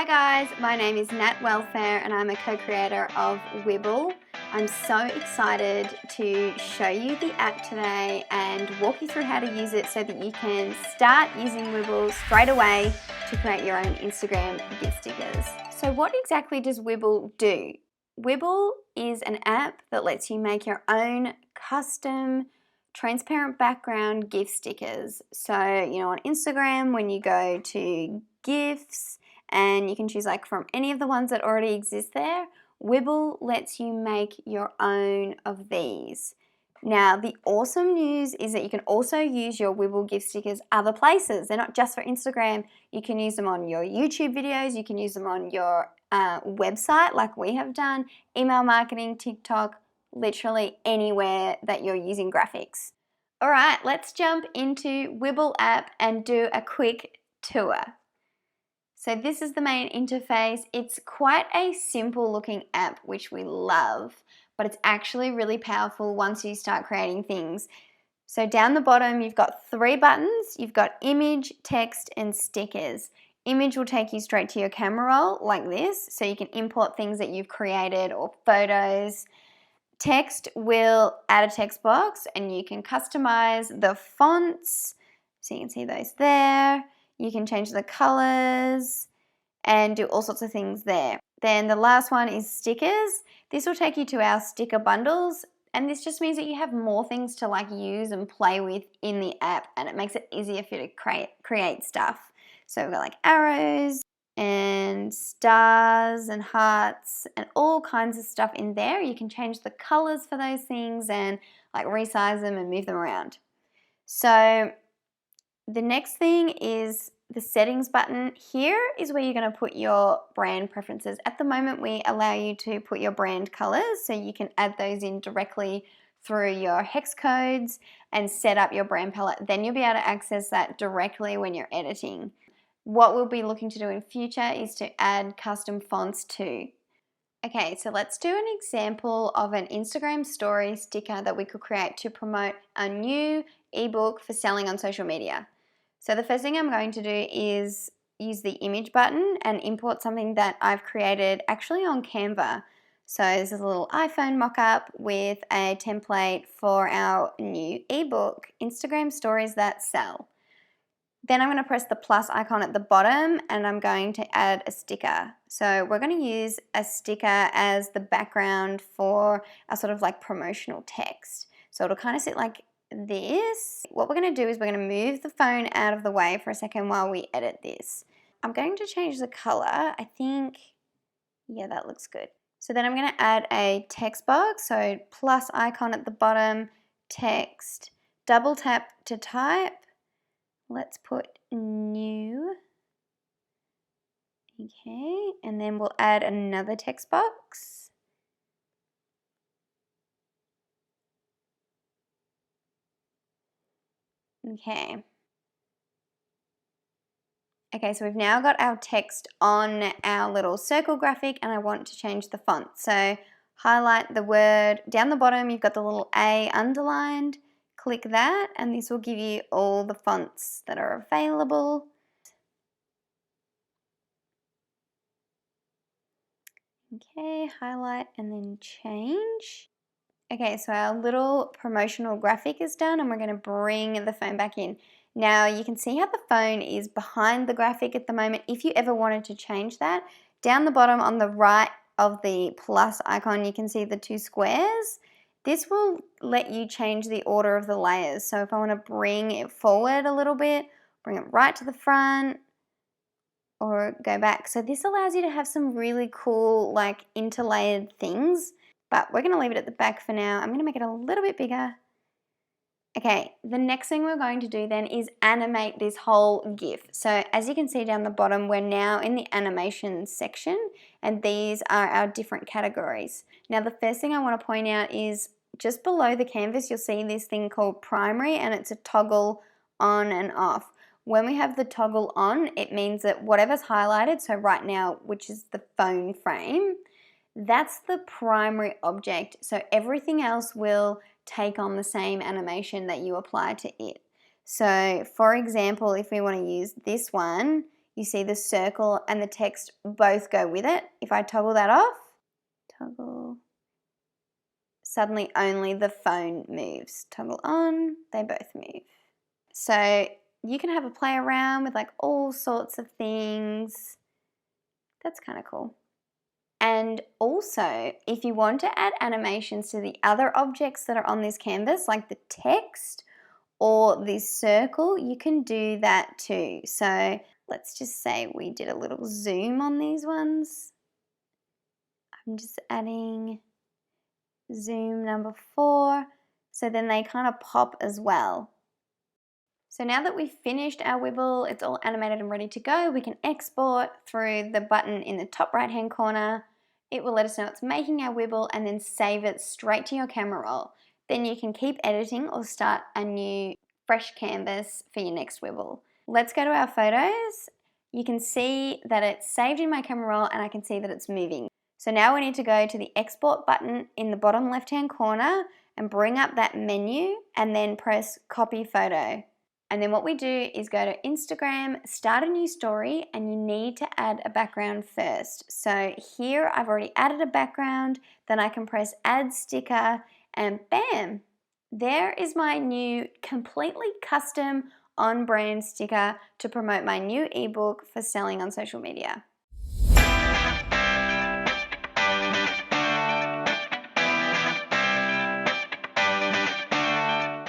Hi guys, my name is Nat Welfare and I'm a co-creator of Wibbl. I'm so excited to show you the app today and walk you through how to use it so that you can start using Wibbl straight away to create your own Instagram gift stickers. So what exactly does Wibbl do? Wibbl is an app that lets you make your own custom transparent background gift stickers. So, on Instagram, when you go to GIFs, and you can choose like from any of the ones that already exist there, Wibbl lets you make your own of these. Now, the awesome news is that you can also use your Wibbl gift stickers other places. They're not just for Instagram. You can use them on your YouTube videos. You can use them on your website like we have done, email marketing, TikTok, literally anywhere that you're using graphics. All right, let's jump into Wibbl app and do a quick tour. So this is the main interface. It's quite a simple looking app, which we love, but it's actually really powerful once you start creating things. So down the bottom, you've got 3 buttons. You've got image, text, and stickers. Image will take you straight to your camera roll like this, so you can import things that you've created or photos. Text will add a text box and you can customize the fonts. So you can see those there. You can change the colors and do all sorts of things there. Then the last one is stickers. This will take you to our sticker bundles, and this just means that you have more things to like use and play with in the app, and it makes it easier for you to create stuff. So we've got like arrows and stars and hearts and all kinds of stuff in there. You can change the colors for those things and like resize them and move them around. So the next thing is the settings button. Here is where you're going to put your brand preferences. At the moment, we allow you to put your brand colors, so you can add those in directly through your hex codes and set up your brand palette. Then you'll be able to access that directly when you're editing. What we'll be looking to do in future is to add custom fonts too. Okay, so let's do an example of an Instagram story sticker that we could create to promote a new ebook for selling on social media. So the first thing I'm going to do is use the image button and import something that I've created actually on Canva. So this is a little iPhone mock-up with a template for our new ebook, Instagram Stories That Sell. Then I'm going to press the plus icon at the bottom and I'm going to add a sticker. So we're going to use a sticker as the background for our sort of like promotional text. So it'll kind of sit like this. What we're going to do is we're going to move the phone out of the way for a second while we edit this. I'm going to change the color. I think, yeah, that looks good. So then I'm going to add a text box. So plus icon at the bottom, text, double tap to type. Let's put new. Okay, and then we'll add another text box. Okay. Okay, so we've now got our text on our little circle graphic and I want to change the font. So highlight the word. Down the bottom, you've got the little A underlined. Click that and this will give you all the fonts that are available. Okay, highlight and then change. Okay, so our little promotional graphic is done and we're going to bring the phone back in. Now you can see how the phone is behind the graphic at the moment. If you ever wanted to change that, down the bottom on the right of the plus icon, you can see the 2 squares. This will let you change the order of the layers. So if I want to bring it forward a little bit, bring it right to the front, or go back. So this allows you to have some really cool like interlayered things, but we're going to leave it at the back for now. I'm going to make it a little bit bigger. Okay, the next thing we're going to do then is animate this whole GIF. So as you can see down the bottom, we're now in the animation section and these are our different categories. Now the first thing I want to point out is just below the canvas, you'll see this thing called primary and it's a toggle on and off. When we have the toggle on, it means that whatever's highlighted, so right now, which is the phone frame, that's the primary object. So everything else will take on the same animation that you apply to it. So for example, if we want to use this one, you see the circle and the text both go with it. If I toggle that off, toggle, suddenly only the phone moves. Toggle on, they both move. So you can have a play around with like all sorts of things. That's kind of cool. And also, if you want to add animations to the other objects that are on this canvas, like the text or this circle, you can do that too. So let's just say we did a little zoom on these ones. I'm just adding zoom number 4, so then they kind of pop as well. So now that we've finished our Wibbl, it's all animated and ready to go, we can export through the button in the top right hand corner. It will let us know it's making our Wibbl and then save it straight to your camera roll. Then you can keep editing or start a new fresh canvas for your next Wibbl. Let's go to our photos. You can see that it's saved in my camera roll and I can see that it's moving. So now we need to go to the export button in the bottom left hand corner and bring up that menu and then press copy photo. And then what we do is go to Instagram, start a new story, and you need to add a background first. So here I've already added a background, then I can press add sticker, and bam, there is my new completely custom on-brand sticker to promote my new ebook for selling on social media.